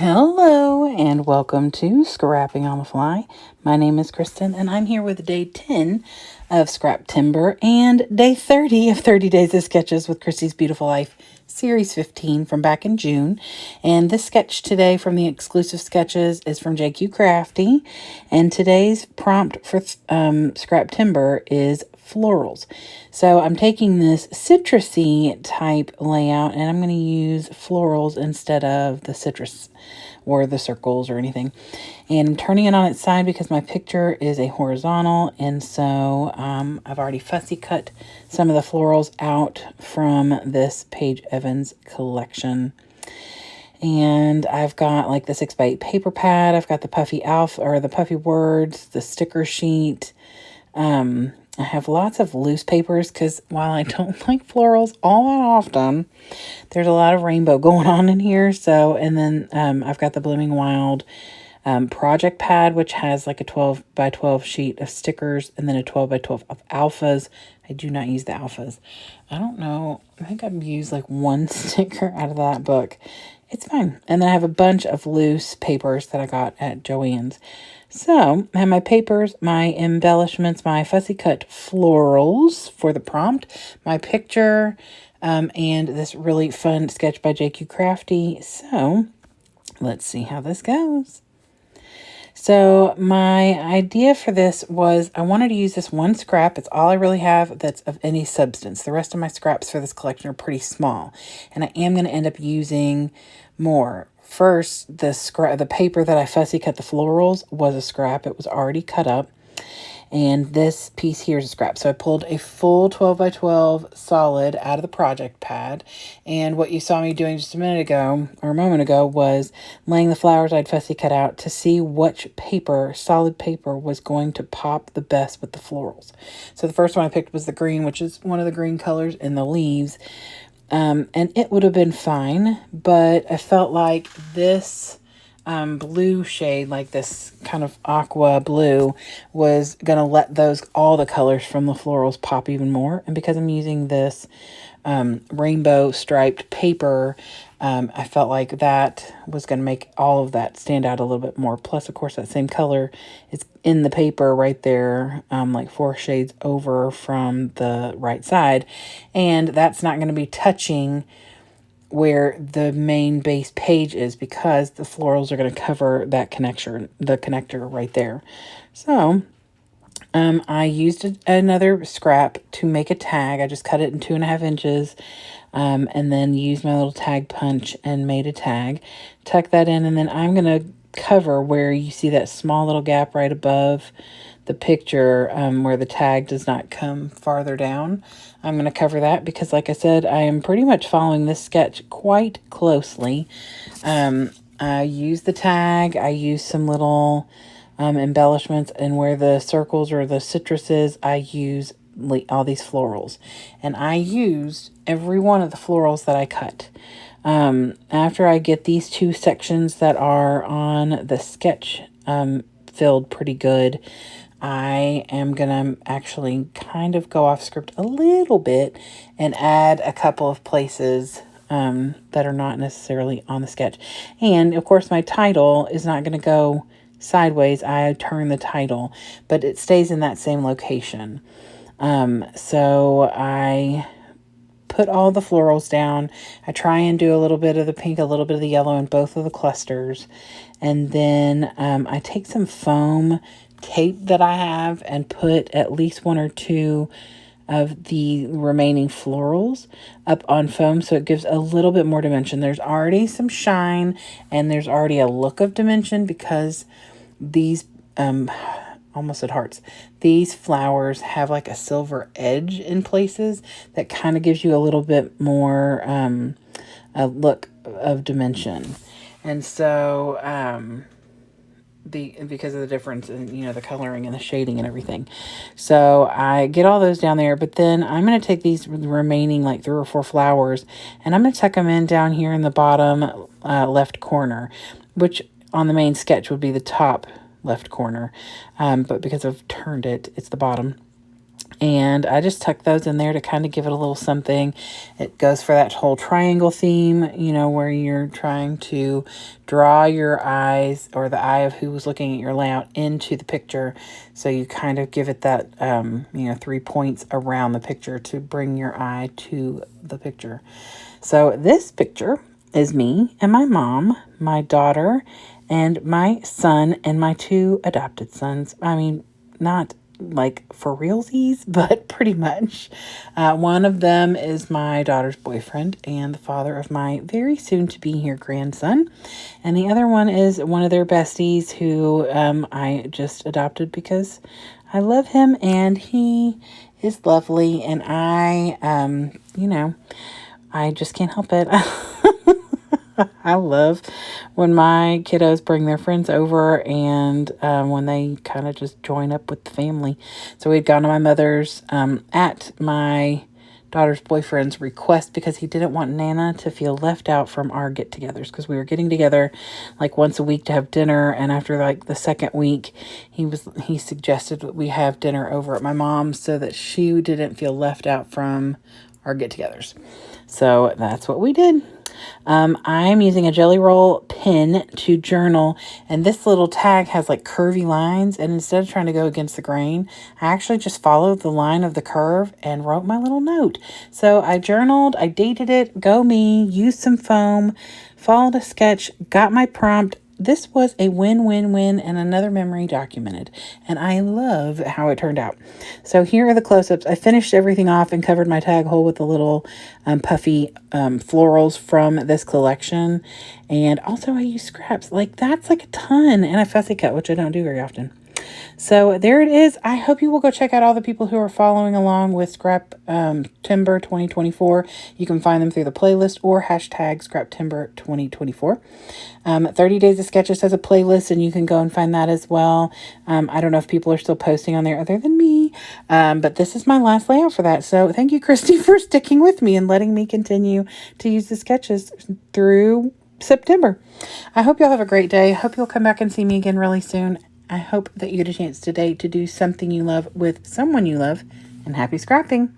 Hello and welcome to Scrapping on the Fly. My name is Kristen and I'm here with day 10 of Scraptember and day 30 of 30 Days of Sketches with Christy's Beautiful Life, series 15 from back in June. And this sketch today from the exclusive sketches is from JQ Crafty. And today's prompt for Scraptember is florals. So I'm taking this citrusy type layout and I'm going to use florals instead of the citrus or the circles or anything. And I'm turning it on its side because my picture is a horizontal, and so I've already fussy cut some of the florals out from this Paige Evans collection. And I've got like the 6x8 paper pad. I've got the puffy alpha or the puffy words, the sticker sheet. I have lots of loose papers because while I don't like florals all that often, there's a lot of rainbow going on in here. So, and then I've got the Blooming Wild project pad, which has like a 12 by 12 sheet of stickers and then a 12 by 12 of alphas. I do not use the alphas. I don't know. I think I've used like one sticker out of that book. It's fine. And then I have a bunch of loose papers that I got at Joann's. So I have my papers, my embellishments, my fussy cut florals for the prompt, my picture, and this really fun sketch by JQ Crafty. So let's see how this goes. So my idea for this was I wanted to use this one scrap. It's all I really have that's of any substance. The rest of my scraps for this collection are pretty small. And I am going to end up using more. First, the paper that I fussy cut the florals was a scrap. It was already cut up. And this piece here is a scrap. So I pulled a full 12 by 12 solid out of the project pad. And what you saw me doing just a minute ago, or a moment ago, was laying the flowers I'd fussy cut out to see which paper, solid paper, was going to pop the best with the florals. So the first one I picked was the green, which is one of the green colors in the leaves. And it would have been fine, but I felt like this blue shade, like this kind of aqua blue, was going to let all the colors from the florals pop even more. And because I'm using this rainbow striped paper, I felt like that was going to make all of that stand out a little bit more. Plus, of course, that same color is in the paper right there, like 4 shades over from the right side. And that's not going to be touching where the main base page is because the florals are going to cover that connector right there. So I used another scrap to make a tag. I just cut it in 2.5 inches and then used my little tag punch and made a tag. Tuck that in, and then I'm going to cover where you see that small little gap right above the picture where the tag does not come farther down. I'm going to cover that because, like I said, I am pretty much following this sketch quite closely. I use the tag. I use some little embellishments, and where the circles or the citruses, I use all these florals. And I used every one of the florals that I cut. After I get these 2 sections that are on the sketch filled pretty good, I am going to actually kind of go off script a little bit and add a couple of places that are not necessarily on the sketch. And, of course, my title is not going to go sideways. I turn the title, but it stays in that same location. So I put all the florals down. I try and do a little bit of the pink, a little bit of the yellow in both of the clusters. And then I take some foam tape that I have and put at least 1 or 2 of the remaining florals up on foam, so it gives a little bit more dimension. There's already some shine and there's already a look of dimension because these almost at hearts, these flowers have like a silver edge in places that kind of gives you a little bit more a look of dimension. And so because of the difference in, you know, the coloring and the shading and everything. So I get all those down there, but then I'm going to take these remaining like 3 or 4 flowers and I'm going to tuck them in down here in the bottom left corner, which on the main sketch would be the top left corner. But because I've turned it, it's the bottom. And I just tuck those in there to kind of give it a little something. It goes for that whole triangle theme, you know, where you're trying to draw your eyes, or the eye of who was looking at your layout, into the picture. So you kind of give it that, 3 points around the picture to bring your eye to the picture. So this picture is me and my mom, my daughter, and my son, and my 2 adopted sons. I mean, not like for realsies, but pretty much. One of them is my daughter's boyfriend and the father of my very soon to be here grandson. And the other one is one of their besties who I just adopted because I love him and he is lovely. And I just can't help it. I love when my kiddos bring their friends over, and when they kind of just join up with the family. So we'd gone to my mother's at my daughter's boyfriend's request, because he didn't want Nana to feel left out from our get-togethers, because we were getting together like once a week to have dinner. And after like the second week, he suggested that we have dinner over at my mom's so that she didn't feel left out from our get-togethers. So that's what we did. I'm using a Jelly Roll pen to journal, and this little tag has like curvy lines, and instead of trying to go against the grain, I actually just followed the line of the curve and wrote my little note. So I journaled, I dated it, go me, used some foam, followed a sketch, got my prompt. This was a win-win-win and another memory documented, and I love how it turned out. So here are the close-ups. I finished everything off and covered my tag hole with the little puffy florals from this collection, and also I use scraps. Like, that's like a ton, and a fussy cut, which I don't do very often. So there it is. I hope you will go check out all the people who are following along with Scraptember 2024. You can find them through the playlist or hashtag Scraptember 2024. 30 Days of Sketches has a playlist, and you can go and find that as well. I don't know if people are still posting on there other than me, but this is my last layout for that. So thank you, Christy, for sticking with me and letting me continue to use the sketches through September. I hope you'll have a great day. I hope you'll come back and see me again really soon. I hope that you get a chance today to do something you love with someone you love, and happy scrapping.